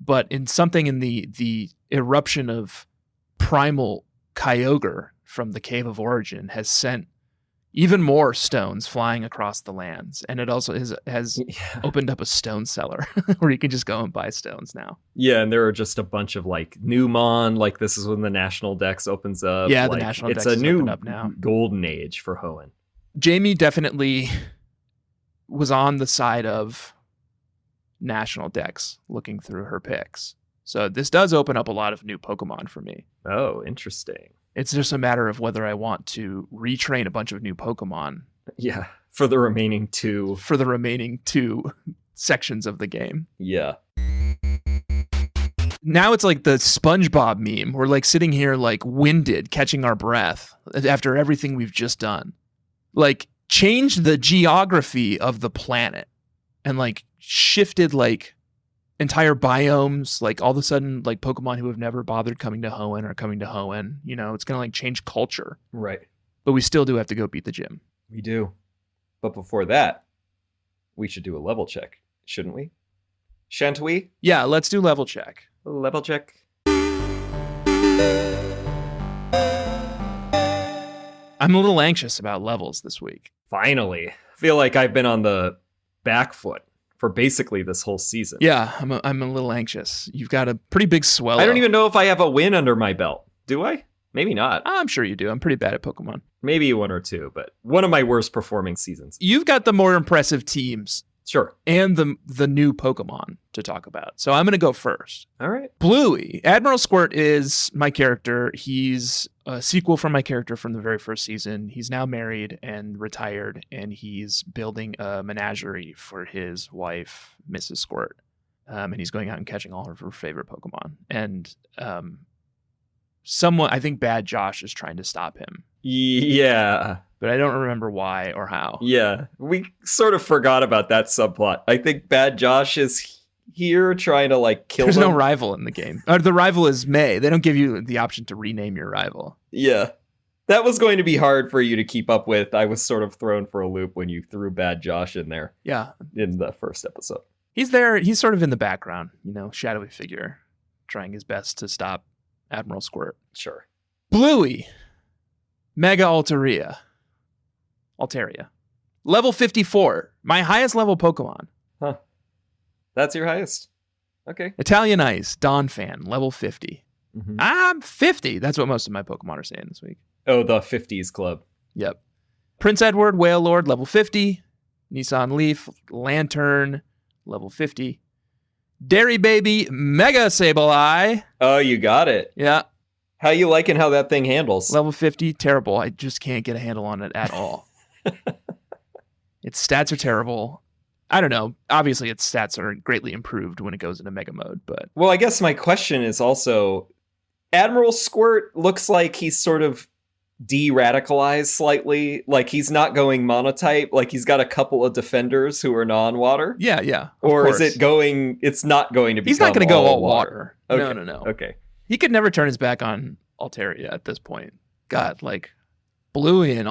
But in something in the eruption of primal Kyogre from the Cave of Origin has sent even more stones flying across the lands. And it also has opened up a stone cellar where you can just go and buy stones now. Yeah, and there are just a bunch of like Newmon, like this is when the National Dex opens up. Yeah, like, the National Dex is a new up now. golden age for Hoenn. Jamie definitely was on the side of National Dex looking through her picks. So this does open up a lot of new Pokemon for me. Oh, interesting. It's just a matter of whether I want to retrain a bunch of new Pokemon. Yeah, for the remaining two. For the remaining two sections of the game. Yeah. Now it's like the SpongeBob meme. We're like sitting here like winded, catching our breath after everything we've just done. Like changed the geography of the planet and like shifted like entire biomes, like all of a sudden, like Pokemon who have never bothered coming to Hoenn are coming to Hoenn. You know, it's gonna like change culture. Right. But we still do have to go beat the gym. We do. But before that, we should do a level check, shouldn't we? Shan't we? Yeah, let's do level check. Level check. I'm a little anxious about levels this week. Finally. I feel like I've been on the back foot for basically this whole season. Yeah, I'm a little anxious. You've got a pretty big swell. I don't even know if I have a win under my belt. Do I? Maybe not. I'm sure you do. I'm pretty bad at Pokemon. Maybe 1 or 2, but one of my worst performing seasons. You've got the more impressive teams Sure. and the new Pokemon to talk about. So I'm going to go first. All right. Bluey. Admiral Squirt is my character. He's a sequel from my character from the very first season. He's now married and retired, and he's building a menagerie for his wife, Mrs. Squirt. And he's going out and catching all of her favorite Pokemon. And I think Bad Josh is trying to stop him. Yeah. But I don't remember why or how. Yeah. We sort of forgot about that subplot. I think Bad Josh is here trying to like kill There's them. no rival in the game. The rival is May. They don't give you the option to rename your rival. Yeah. That was going to be hard for you to keep up with. I was sort of thrown for a loop when you threw Bad Josh in there. Yeah. In the first episode. He's there. He's sort of in the background, shadowy figure, trying his best to stop Admiral Squirt. Sure. Bluey. Mega Altaria. Level 54. My highest level Pokemon. Huh. That's your highest. Okay. Italian Ice. Dawn Fan. Level 50. Mm-hmm. I'm 50. That's what most of my Pokemon are saying this week. Oh, the 50s club. Yep. Prince Edward. Whale Lord. Level 50. Nissan Leaf. Lantern. Level 50. Dairy Baby. Mega Sableye. Oh, you got it. Yeah. How you liking how that thing handles? Level 50. Terrible. I just can't get a handle on it at all. Its stats are terrible. I don't know. Obviously, its stats are greatly improved when it goes into Mega Mode, but... Well, I guess my question is also... Admiral Squirt looks like he's sort of de-radicalized slightly. Like, he's not going monotype. Like, he's got a couple of defenders who are non-water. Yeah. Or course. is it going... It's not going to be. He's not going to go all water. Okay. No. Okay. He could never turn his back on Altaria at this point. God, like... Bluey and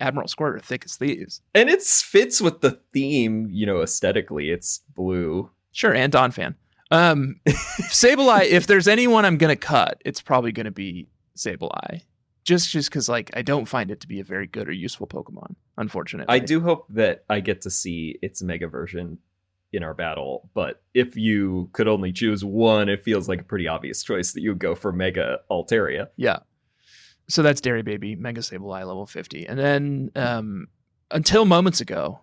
Admiral Squirt are thick as thieves. And it fits with the theme, aesthetically. It's blue. Sure, and Dawn Fan. Sableye, if there's anyone I'm going to cut, it's probably going to be Sableye. Just because, I don't find it to be a very good or useful Pokemon, unfortunately. I do hope that I get to see its Mega version in our battle, but if you could only choose one, it feels like a pretty obvious choice that you would go for Mega Altaria. Yeah. So that's Dairy Baby, Mega Sableye, level 50. And then until moments ago,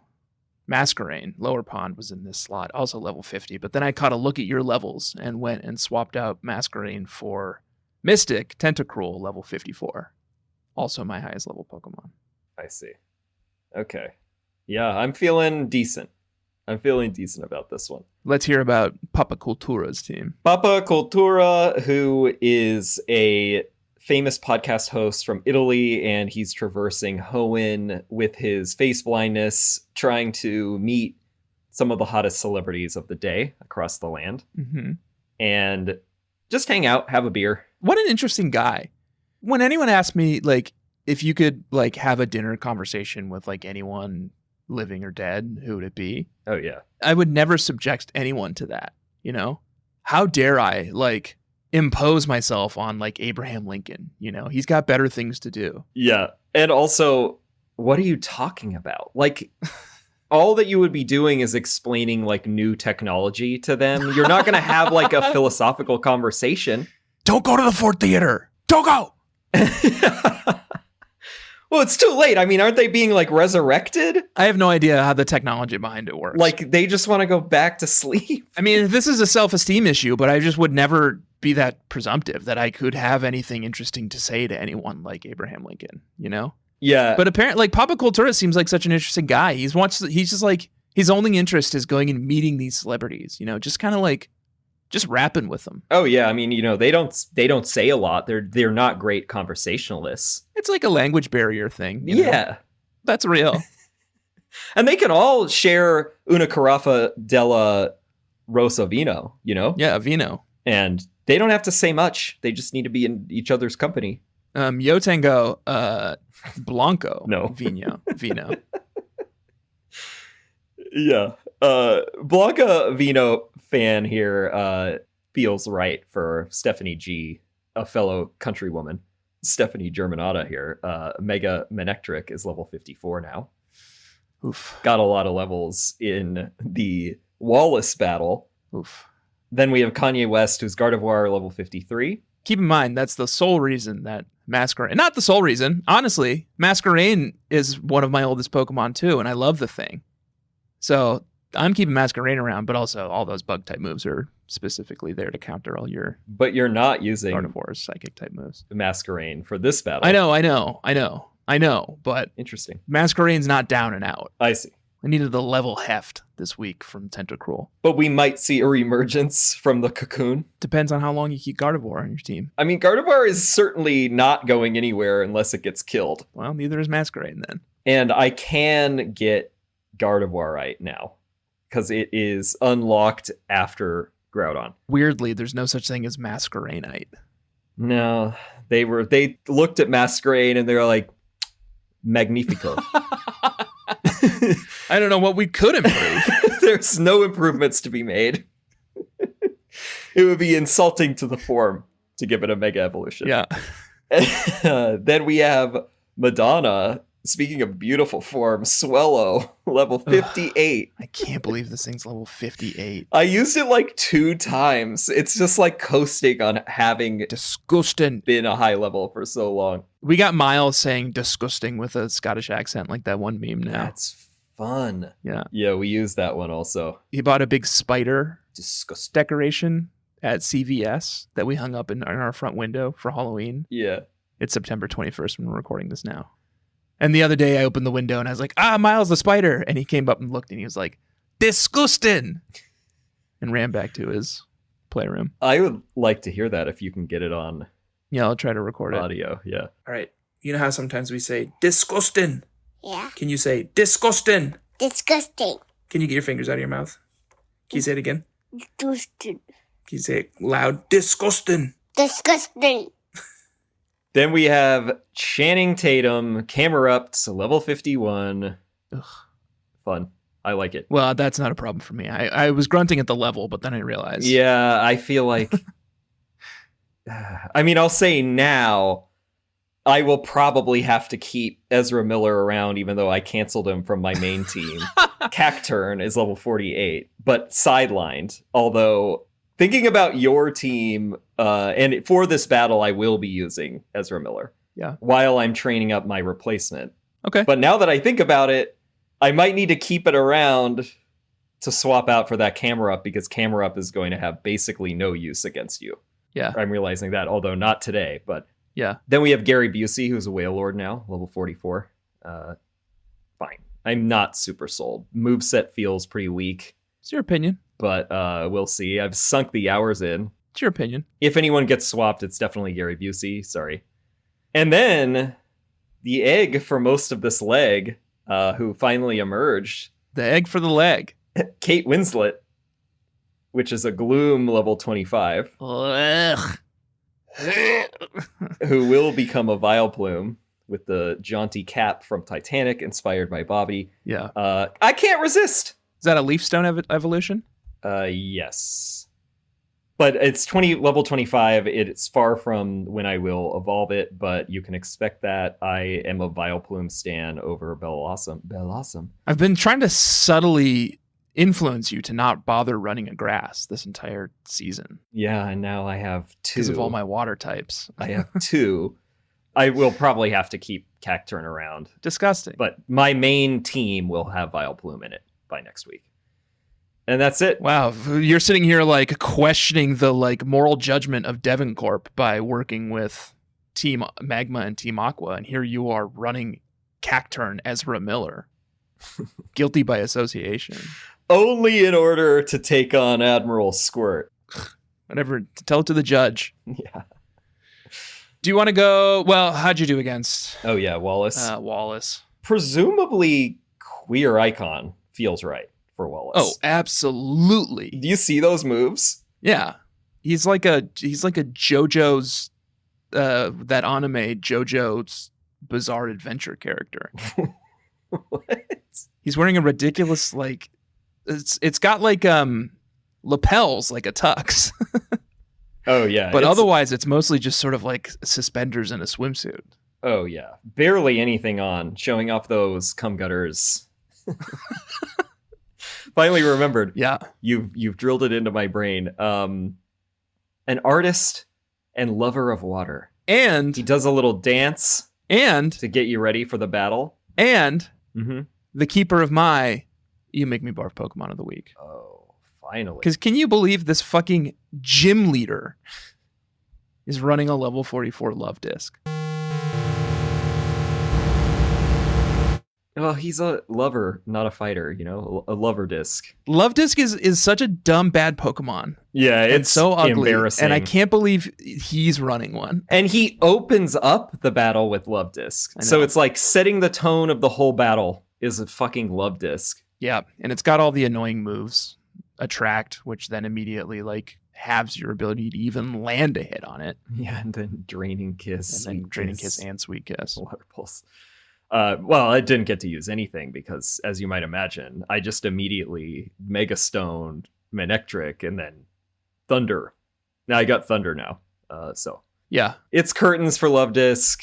Masquerain, Lower Pond, was in this slot, also level 50. But then I caught a look at your levels and went and swapped out Masquerain for Mystic, Tentacruel, level 54. Also my highest level Pokemon. I see. Okay. Yeah, I'm feeling decent. About this one. Let's hear about Papa Cultura's team. Papa Cultura, who is a famous podcast host from Italy, and he's traversing Hoenn with his face blindness, trying to meet some of the hottest celebrities of the day across the land, and just hang out, have a beer. What an interesting guy. When anyone asks me, if you could, have a dinner conversation with, anyone living or dead, who would it be? Oh, yeah. I would never subject anyone to that, How dare I, impose myself on Abraham Lincoln? He's got better things to do. Yeah. And also, what are you talking about? All that you would be doing is explaining new technology to them. You're not going to have a philosophical conversation. Don't go to the Ford Theater. Don't go. Well, it's too late. I mean, aren't they being resurrected? I have no idea how the technology behind it works. They just want to go back to sleep. I mean, this is a self-esteem issue, but I just would never be that presumptive that I could have anything interesting to say to anyone like Abraham Lincoln, Yeah. But apparently, Papa Cultura seems like such an interesting guy. He's just his only interest is going and meeting these celebrities, just kind of just rapping with them. Oh yeah, I mean, they don't say a lot. They're not great conversationalists. It's like a language barrier thing. Yeah. That's real. And they can all share una carafa della rosa vino, Yeah, vino. And they don't have to say much. They just need to be in each other's company. Yo tengo blanco No. vino. Yeah. Blanca Vino fan here feels right for Stephanie G, a fellow countrywoman. Stephanie Germanata here. Mega Manectric is level 54 now. Oof. Got a lot of levels in the Wallace battle. Oof. Then we have Kanye West, who's Gardevoir, level 53. Keep in mind, that's the sole reason that Masquerain. Not the sole reason. Honestly, Masquerain is one of my oldest Pokemon too, and I love the thing. So I'm keeping Masquerain around, but also all those bug type moves are specifically there to counter all your But you're not using Gardevoir's psychic type moves. Masquerain for this battle. I know, but Interesting. Masquerain's not down and out. I see. I needed the level heft this week from Tentacruel. But we might see a reemergence from the cocoon. Depends on how long you keep Gardevoir on your team. I mean, Gardevoir is certainly not going anywhere unless it gets killed. Well, neither is Masquerain then. And I can get Gardevoir right now because it is unlocked after Groudon. Weirdly, there's no such thing as Masquerainite. No, they looked at Masquerain and they were like, Magnifico. I don't know what we could improve. There's no improvements to be made. It would be insulting to the form to give it a mega evolution. Yeah. Then we have Madonna. Speaking of beautiful form, Swellow, level 58. I can't believe this thing's level 58. I used it like 2 times. It's just like coasting on having Disgusting. been a high level for so long. We got Miles saying disgusting with a Scottish accent, like that one meme now. That's fun. Yeah. Yeah, we use that one also. He bought a big spider Disgusting. decoration at CVS that we hung up in our front window for Halloween. Yeah. It's September 21st when we're recording this now. And the other day I opened the window and I was like, Miles the spider. And he came up and looked and he was like, disgusting. And ran back to his playroom. I would like to hear that if you can get it on Yeah, I'll try to record it. audio. Yeah. All right. You know how sometimes we say disgusting? Yeah. Can you say disgusting? Disgusting. Can you get your fingers out of your mouth? Can you say it again? Disgusting. Can you say it loud? Disgusting. Disgusting. Then we have Channing Tatum, Camerupt, level 51. Ugh. Fun. I like it. Well, that's not a problem for me. I was grunting at the level, but then I realized. Yeah, I feel like... I mean, I'll say now, I will probably have to keep Ezra Miller around, even though I canceled him from my main team. Cacturn is level 48, but sidelined. Although, thinking about your team, and for this battle, I will be using Ezra Miller. Yeah. While I'm training up my replacement. Okay. But now that I think about it, I might need to keep it around to swap out for that Camerupt, because Camerupt is going to have basically no use against you. Yeah. I'm realizing that, although not today, but Yeah. then we have Gary Busey, who's a Whale Lord now, level 44. Fine. I'm not super sold. Moveset feels pretty weak, It's your opinion. but we'll see. I've sunk the hours in. It's your opinion. If anyone gets swapped, it's definitely Gary Busey. Sorry. And then the egg for most of this leg, who finally emerged, The egg for the leg. Kate Winslet, which is a Gloom level 25, Ugh. who will become a Vileplume with the jaunty cap from Titanic, inspired by Bobby. Yeah. I can't resist. Is that a leaf stone evolution? Yes. But it's level 25. It's far from when I will evolve it, but you can expect that. I am a Vileplume stan over Bellossom. Bellossom. I've been trying to subtly influence you to not bother running a grass this entire season Yeah, and now I have 2. because of all my water types. I have 2. I will probably have to keep Cacturn around, Disgusting. but my main team will have Vileplume in it by next week. And that's it. Wow, you're sitting here like questioning the like moral judgment of Devon Corp by working with Team Magma and Team Aqua, and here you are running Cacturn Ezra Miller. Guilty by association. Only in order to take on Admiral Squirt. Whatever, tell it to the judge. Yeah. Do you want to go? Well, how'd you do against Oh yeah, Wallace. Wallace? Presumably queer icon feels right for Wallace. Oh, absolutely. Do you see those moves? Yeah, he's like a JoJo's that anime JoJo's Bizarre Adventure character. What? He's wearing a ridiculous like it's got like lapels like a tux. Oh yeah. But otherwise it's mostly just sort of like suspenders and a swimsuit. Oh yeah. Barely anything on, showing off those cum gutters. Finally remembered. Yeah. You've drilled it into my brain. An artist and lover of water. And He does a little dance and to get you ready for the battle. and Mm-hmm. the keeper of my You Make Me Barf Pokemon of the Week. Oh, finally. Because can you believe this fucking gym leader is running a level 44 Love Disc? Well, he's a lover, not a fighter, a lover disc. Love Disc is such a dumb, bad Pokemon. Yeah, And it's so ugly. embarrassing. And I can't believe he's running one. And he opens up the battle with Love Disc. I know. So it's like setting the tone of the whole battle is a fucking Love Disc. Yeah, and it's got all the annoying moves. Attract, which then immediately like halves your ability to even land a hit on it. Yeah, and then Draining Kiss. And then Draining Kiss and Sweet Kiss. Water Pulse. Well, I didn't get to use anything because, as you might imagine, I just immediately Mega Stoned Manectric and then Thunder. Now I got Thunder now. So Yeah. it's curtains for Love Disc,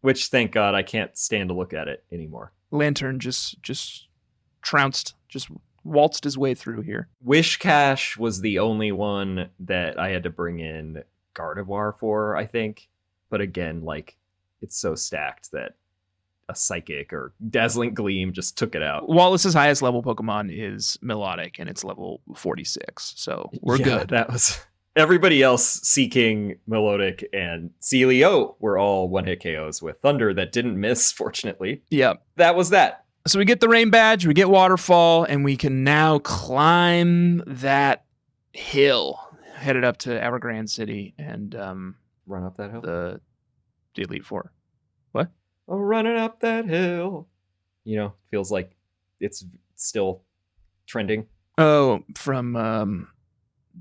which thank God I can't stand to look at it anymore. Lantern just trounced, just waltzed his way through here. Wish Cash was the only one that I had to bring in Gardevoir for, I think. But again, like, it's so stacked that a Psychic or Dazzling Gleam just took it out. Wallace's highest level Pokemon is Melodic, and it's level 46. So we're Yeah, good. That was everybody else seeking Melodic and Celio were all one-hit KOs with Thunder that didn't miss, fortunately. Yeah. That was that. So we get the Rain Badge, we get Waterfall, and we can now climb that hill headed up to Evergrande City and Run up that hill. the Elite Four. I'm running up that hill. Feels like it's still trending. Oh, from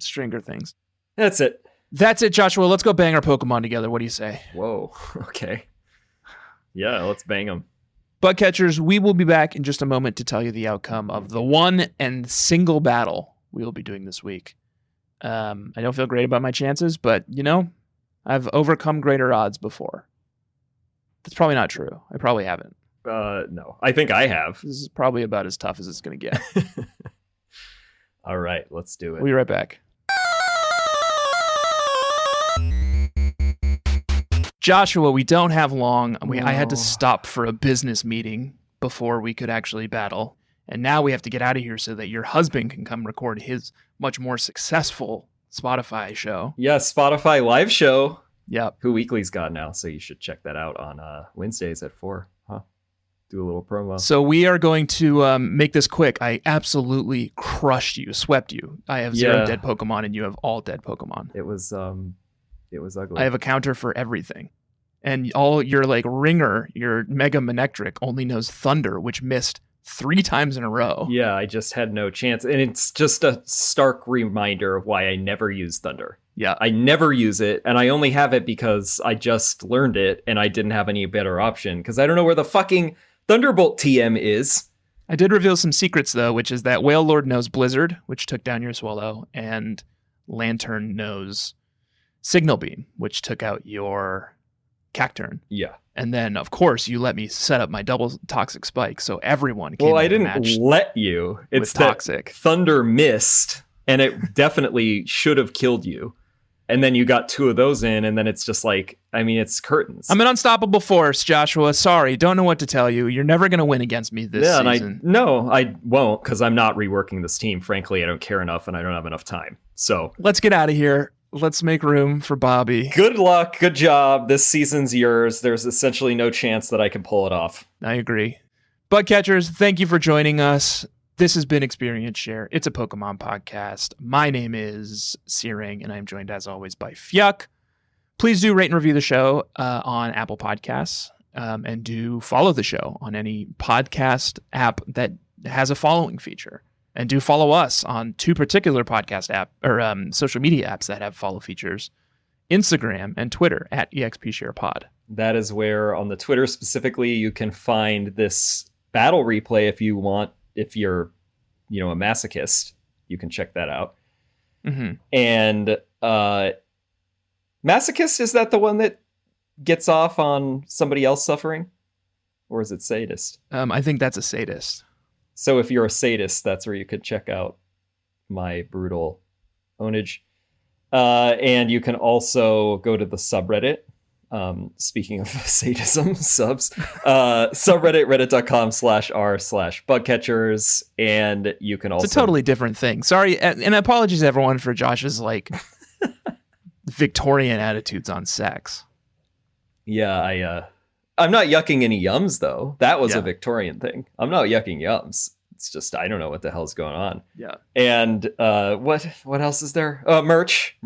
Stranger Things. That's it. That's it, Joshua. Let's go bang our Pokemon together. What do you say? Whoa. Okay. Yeah, let's bang them. Bug catchers, we will be back in just a moment to tell you the outcome of the one and single battle we will be doing this week. I don't feel great about my chances, but I've overcome greater odds before. That's probably not true. I probably haven't. No, I think I have. This is probably about as tough as it's going to get. All right, let's do it. We'll be right back. Joshua, we don't have long. I had to No. stop for a business meeting before we could actually battle. And now we have to get out of here so that your husband can come record his much more successful Spotify show. Yeah, Spotify live show. Yep. Who Weekly's got now, so you should check that out on Wednesdays at 4. Huh? Do a little promo. So we are going to make this quick. I absolutely crushed you, swept you. I have 0 Yeah. dead Pokemon and you have all dead Pokemon. It was ugly. I have a counter for everything. And all your ringer, your Mega Manectric only knows Thunder, which missed 3 times in a row. Yeah, I just had no chance. And it's just a stark reminder of why I never use Thunder. Yeah. I never use it, and I only have it because I just learned it, and I didn't have any better option, because I don't know where the fucking Thunderbolt TM is. I did reveal some secrets, though, which is that Whale Lord knows Blizzard, which took down your Swallow, and Lantern knows Signal Beam, which took out your Cacturn. Yeah. And then, of course, you let me set up my double Toxic Spike, so everyone came Well, I into the didn't match let you. It's with that Toxic. Thunder missed, and it definitely should have killed you. And then you got 2 of those in, and then it's just it's curtains. I'm an unstoppable force, Joshua. Sorry, don't know what to tell you. You're never going to win against me this season. And I won't, because I'm not reworking this team. Frankly, I don't care enough, and I don't have enough time. So Let's get out of here. Let's make room for Bobby. good luck, good job. This season's yours. There's essentially no chance that I can pull it off. I agree. Bug catchers, thank you for joining us. This has been Experience Share. It's a Pokemon podcast. My name is Searing, and I'm joined as always by Fyuk. Please do rate and review the show on Apple Podcasts, and do follow the show on any podcast app that has a following feature. And do follow us on 2 particular podcast app or social media apps that have follow features: Instagram and Twitter at EXPSharePod. That is where, on the Twitter specifically, you can find this battle replay if you want. If you're, a masochist, you can check that out. Mm-hmm. And masochist, is that the one that gets off on somebody else suffering? Or is it sadist? I think that's a sadist. So if you're a sadist, that's where you could check out my brutal ownage. And you can also go to the subreddit Speaking of sadism, subs, subreddit, reddit.com/r/bugcatchers. And you can also... It's a totally different thing. Sorry. And apologies everyone for Josh's like Victorian attitudes on sex. Yeah, I'm not yucking any yums though. That was Yeah. a Victorian thing. I'm not yucking yums. It's just I don't know what the hell's going on. Yeah. And what else is there? Merch.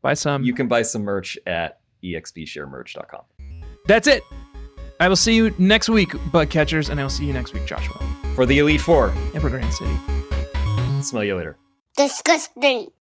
Buy some. You can buy some merch at expsharemerch.com. That's it. I will see you next week, bug catchers, and I will see you next week, Joshua. For the Elite Four. Emperor Grand City. Smell you later. Disgusting.